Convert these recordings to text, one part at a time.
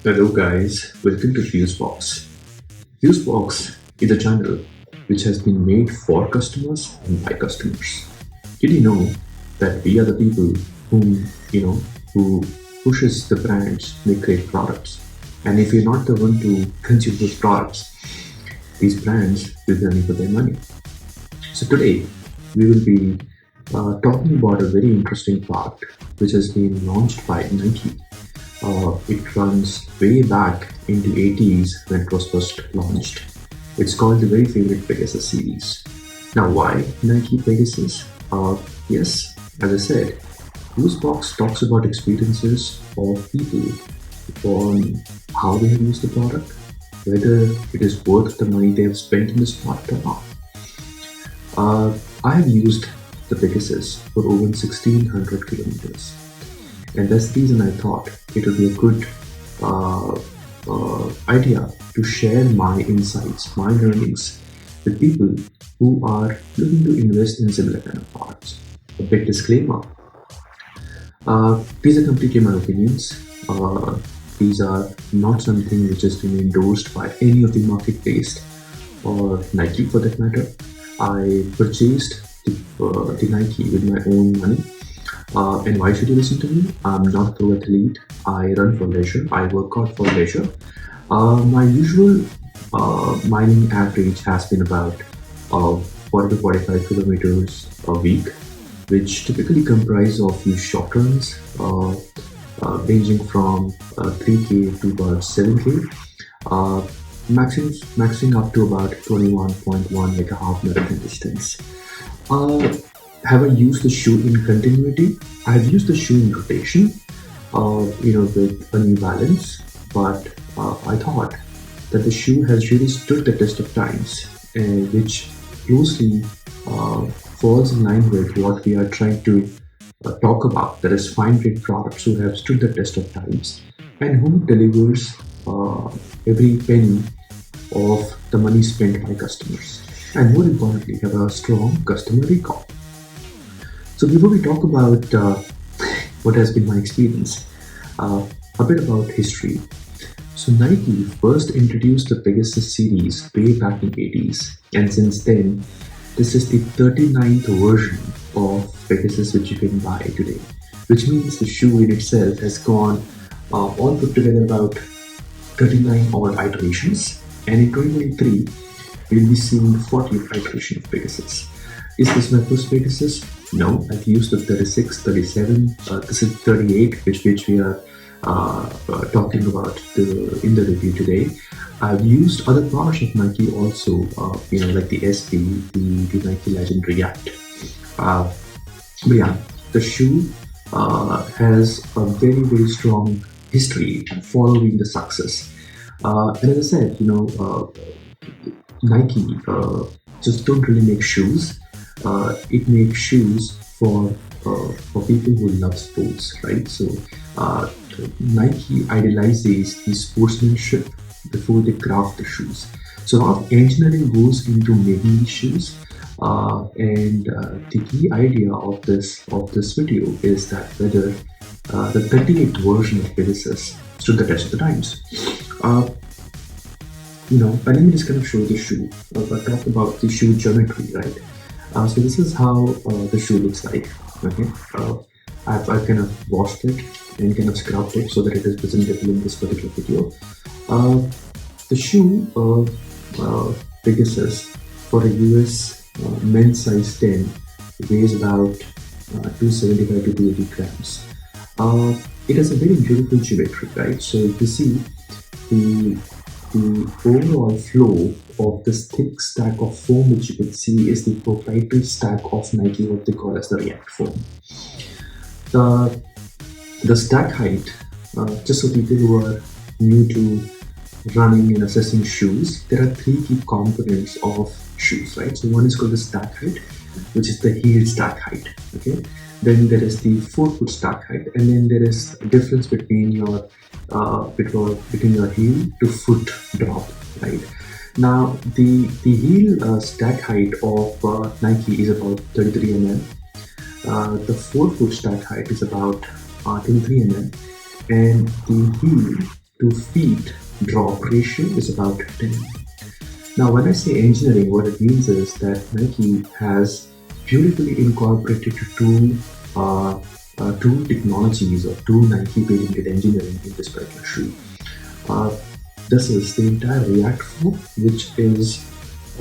Hello guys, welcome to FuseBoks. FuseBoks is a channel which has been made for customers and by customers. Did you know that we are the people who pushes the brands to make great products? And if you're not the one to consume those products, these brands will be running for their money. So today we will be talking about a very interesting product which has been launched by Nike. It runs way back into 80s when it was first launched. It's called the very favorite Pegasus series. Now, why Nike Pegasus? Yes, as I said, FuseBoks talks about experiences of people on how they have used the product, whether it is worth the money they have spent in this product or not. I have used the Pegasus for over 1600 kilometers. And that's the reason I thought it would be a good idea to share my insights, my learnings with people who are looking to invest in similar kind of products. A big disclaimer, these are completely my opinions. These are not something which has been endorsed by any of the market-based or Nike for that matter. I purchased the Nike with my own money. And why should you listen to me? I'm not a pro athlete. I run for leisure. I work out for leisure. My usual mining average has been about 40 to 45 kilometers a week, which typically comprise of few short runs, ranging from 3K to about 7K, maxing up to about 21.1 like a half marathon distance. Have I used the shoe in continuity? I've used the shoe in rotation, with a New Balance, but I thought that the shoe has really stood the test of times, which closely falls in line with what we are trying to talk about, that is fine grade products who have stood the test of times and who delivers every penny of the money spent by customers, and more importantly have a strong customer recall. So before we talk about what has been my experience, a bit about history. So Nike first introduced the Pegasus series way back in 80s, and since then, this is the 39th version of Pegasus which you can buy today, which means the shoe in itself has gone all put together about 39 odd iterations, and in 2023, we'll be seeing the 40th iteration of Pegasus. Is this my first Pegasus? No, I've used the 36, 37, this is 38, which we are talking about in the review today. I've used other products of Nike also, like the SB, the Nike Legend React. But yeah, the shoe has a very, very strong history following the success. And as I said, Nike just don't really make shoes. It makes shoes for people who love sports, right? So Nike idealizes the sportsmanship before they craft the shoes. So a lot of engineering goes into making these shoes, and the key idea of this video is that whether the 38th version of Pegasus stood the test of the times. Let me just kind of show the shoe. I'll talk about the shoe geometry, right? So this is how the shoe looks like. Okay, I've kind of washed it and kind of scrubbed it so that it is presentable in this particular video. The shoe Pegasus for a US men's size 10 weighs about 275 to 280 grams. It has a very beautiful geometry, right? So if you see the overall flow of this thick stack of foam which you can see is the proprietary stack of Nike, what they call as the React foam. The stack height, just so people who are new to running and assessing shoes, there are three key components of shoes, right? So one is called the stack height, which is the heel stack height, okay? Then there is the forefoot stack height, and then there is a difference between your between your heel to foot drop, right? Now the heel stack height of Nike is about 33 mm. The forefoot stack height is about 23 mm, and the heel to feet drop ratio is about 10. Now, when I say engineering, what it means is that Nike has beautifully incorporated uh, two technologies or two Nike patented engineering in this particular shoe. Uh, this is the entire React form, which is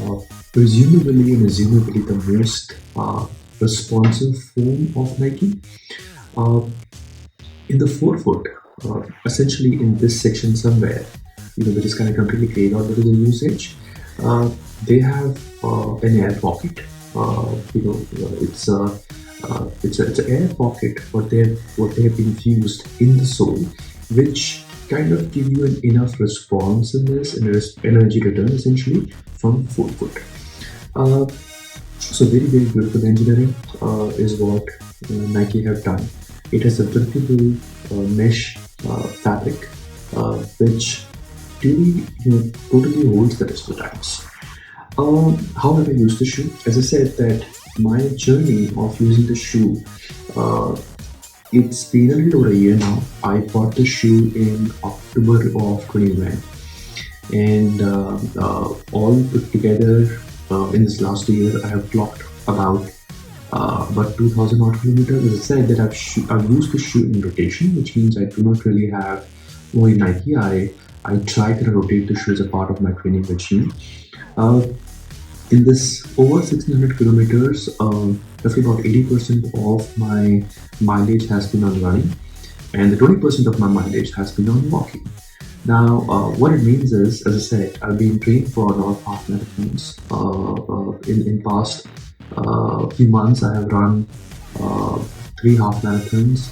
uh, presumably and assumably the most responsive form of Nike. Uh, in the forefoot, essentially in this section somewhere, which is kind of completely cleared out because of the usage, uh, they have an air pocket. It's an air pocket what they have infused in the sole, which kind of give you an enough responsiveness and energy return essentially from forefoot. Uh, so very very beautiful engineering is what Nike have done. It has a breathable mesh fabric, which totally holds the test of the times. How have I used the shoe? As I said, that my journey of using the shoe, uh, it's been a little over a year now. I bought the shoe in October of 21, and all put together in this last year, I have clocked about 2,000 odd kilometers. As I said, that I've used the shoe in rotation, which means I do not really have only Nike. I try to rotate the shoe as a part of my training regime. Uh, in this over 1,600 kilometers, roughly about 80% of my mileage has been on running, and the 20% of my mileage has been on walking. Now, what it means is, as I said, I've been training for a lot of half marathons. In past few months, I have run uh, three half marathons,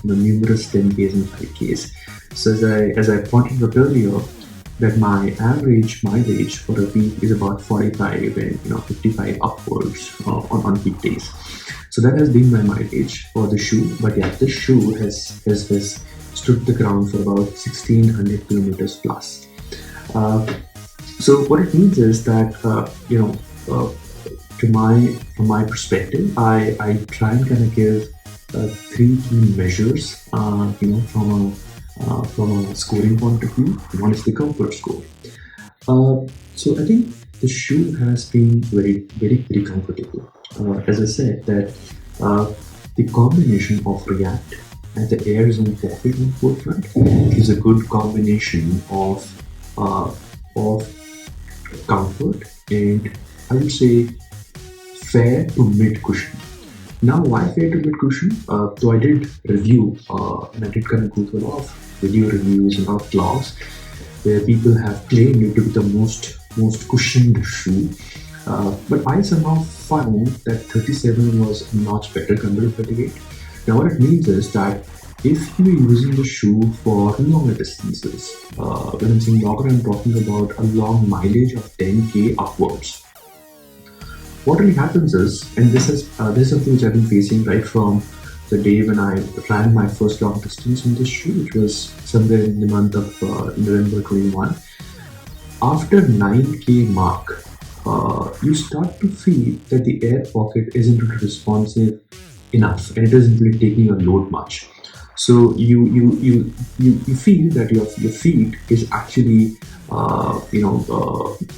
numerous 10Ks and 5Ks. So as I pointed out earlier, that my average mileage for a week is about 45 and 55 upwards on peak days. So that has been my mileage for the shoe. But yeah, this shoe has stood the ground for about 1,600 kilometers plus. So what it means is that from my perspective, I try and kind of give three key measures, from a scoring point of view. One is the comfort score. So I think the shoe has been very, very, very comfortable. As I said, that the combination of React and the air zone pocket on forefront is a good combination of comfort and, I would say, fair to mid cushion. Now, why fair to mid cushion? So I did review and I did kind of go through a lot of video reviews and a lot of blogs where people have claimed it to be the most cushioned shoe. But I somehow found that 37 was much better compared to 38. Now, what it means is that if you're using the shoe for longer distances, when I'm saying longer, I'm talking about a long mileage of 10K upwards. What really happens is, and this is something which I've been facing right from the day when I ran my first long distance in this shoe, which was somewhere in the month of November 21. After 9K mark, you start to feel that the air pocket isn't really responsive enough, and it isn't really taking a load much. So you feel that your feet is actually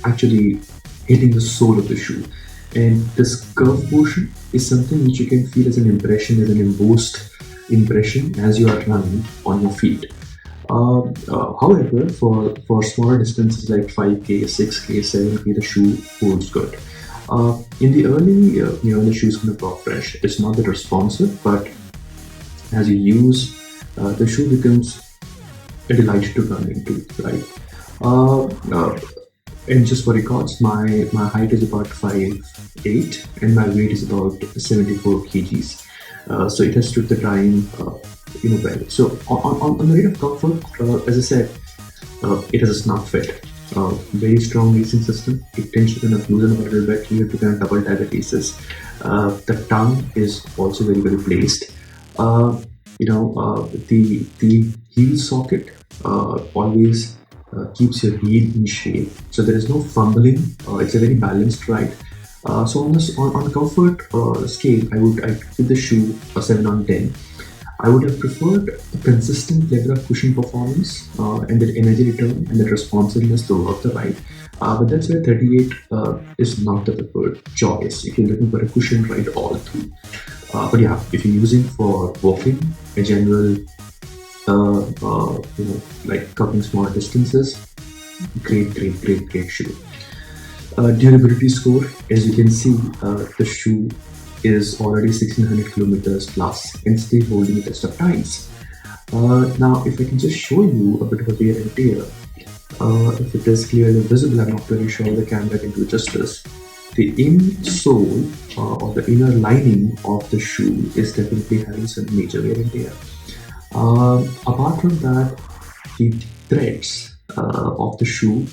actually hitting the sole of the shoe. And this curve portion is something which you can feel as an impression, as an embossed impression as you are running on your feet. However, for smaller distances like 5K, 6K, 7K, the shoe holds good. In the early, the shoe is going to drop fresh. It's not that responsive, but as you use, the shoe becomes a delight to run into, right? Uh, uh, and just for records, my height is about 5'8" and my weight is about 74 kgs. So it has stood the time, well. So on the rate of comfort, as I said, it has a snug fit. Very strong lacing system. It tends to kind of loosen up a little bit. You have to kind of double tie the laces. The tongue is also very well placed. The heel socket always keeps your heel in shape, so there is no fumbling. It's a very balanced ride. So on comfort scale, I give the shoe a 7 on 10. I would have preferred a consistent level of cushion performance and the energy return and the responsiveness throughout the ride. But that's where 38 is not the preferred choice if you're looking for a cushion ride all through. But yeah, if you're using for walking, a general, like covering small distances, great shoe. Durability score, as you can see, the shoe is already 1600 kilometers plus and still holding the test of times. Now, if I can just show you a bit of a wear and tear, if it is clearly visible, I'm not very sure the camera can do justice. The insole or the inner lining of the shoe is definitely having some major wear and tear. Apart from that, the threads of the shoe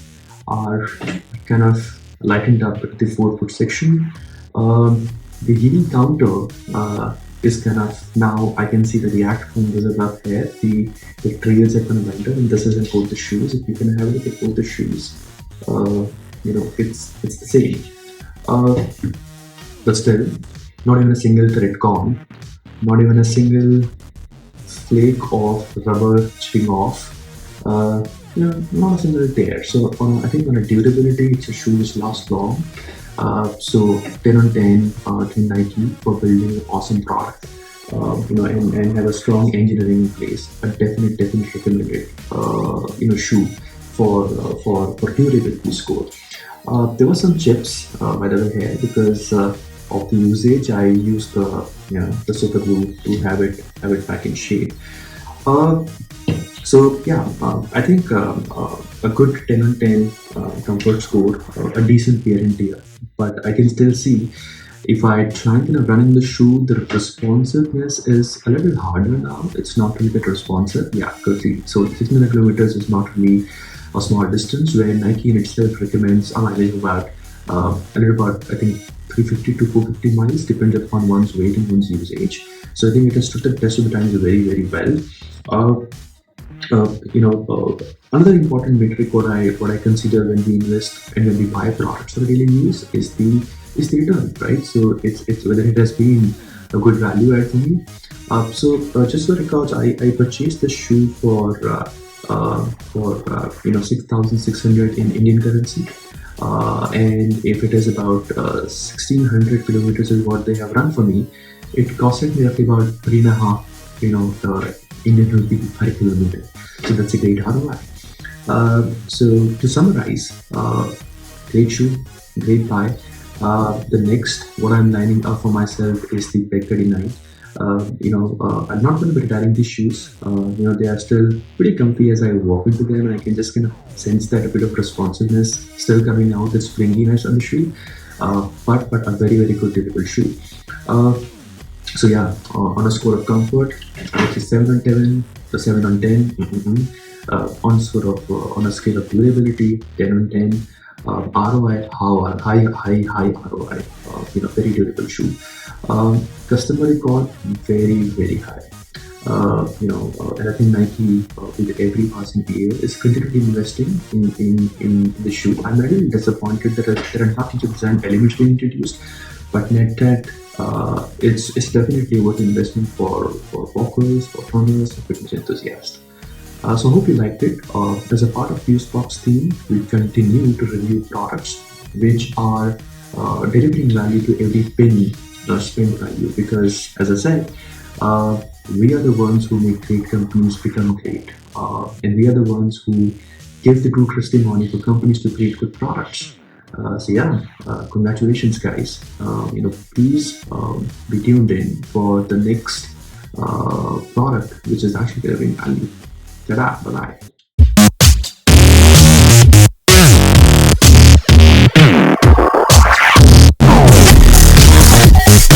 are kind of lightened up at the forefoot section. The heel counter is kind of now I can see the react from visible up here. The trails are kind of lighter, and this is in both the shoes. If you can have a look at both the shoes, it's the same. But still, not even a single thread gone, not even a single flake of rubber chipping off. Not a single tear. So I think on a durability, it's a shoe which lasts long. So 10 on 10 to Nike for building an awesome product. And have a strong engineering in place. A definitely recommended shoe for durability score. There were some chips by the way here because of the usage. I used the super glue to have it back in shape. So yeah, I think a good 10 on 10 comfort score, a decent wear and tear. But I can still see if I try to run in the shoe, the responsiveness is a little harder now. It's not really that responsive. Yeah, because so 600 kilometers is not really a small distance where Nike in itself recommends a mileage of about a little about I think 350 to 450 miles, depends upon one's weight and one's usage. So I think it has stood the test of the times very well. Another important metric what I consider when we invest and when we buy products for daily use is the return, right? So it's whether it has been a good value add for me. Just for records, I purchased the shoe for 6,600 in Indian currency. And if it is about 1600 kilometers is what they have run for me, it costed me roughly about 3.5 Indian rupee per kilometer. So that's a great ROI. So to summarize, great shoe, great buy. The next what I'm lining up for myself is the Peg 39. I'm not going to be retiring these shoes. They are still pretty comfy as I walk into them, and I can just kind of sense that a bit of responsiveness still coming out, the springiness on the shoe. But a very good durable shoe. So yeah, on a score of comfort, I would say 7 on 10, so 7 on 10. On a scale of durability, 10 on 10. ROI, high ROI. Very durable shoe. Customer recall, very high. And I think Nike, with every passing year, is continually investing in the shoe. I'm a little disappointed that there are not design elements being introduced, but net it's definitely worth investment for walkers, for runners, for fitness enthusiasts. So I hope you liked it. As a part of FuseBoks team, we continue to review products which are delivering value to every penny spent value. Because, as I said, we are the ones who make great companies become great, and we are the ones who give the true testimony for companies to create good products. Congratulations, guys. Please be tuned in for the next product, which is actually delivering value. Ta-da, bye-bye.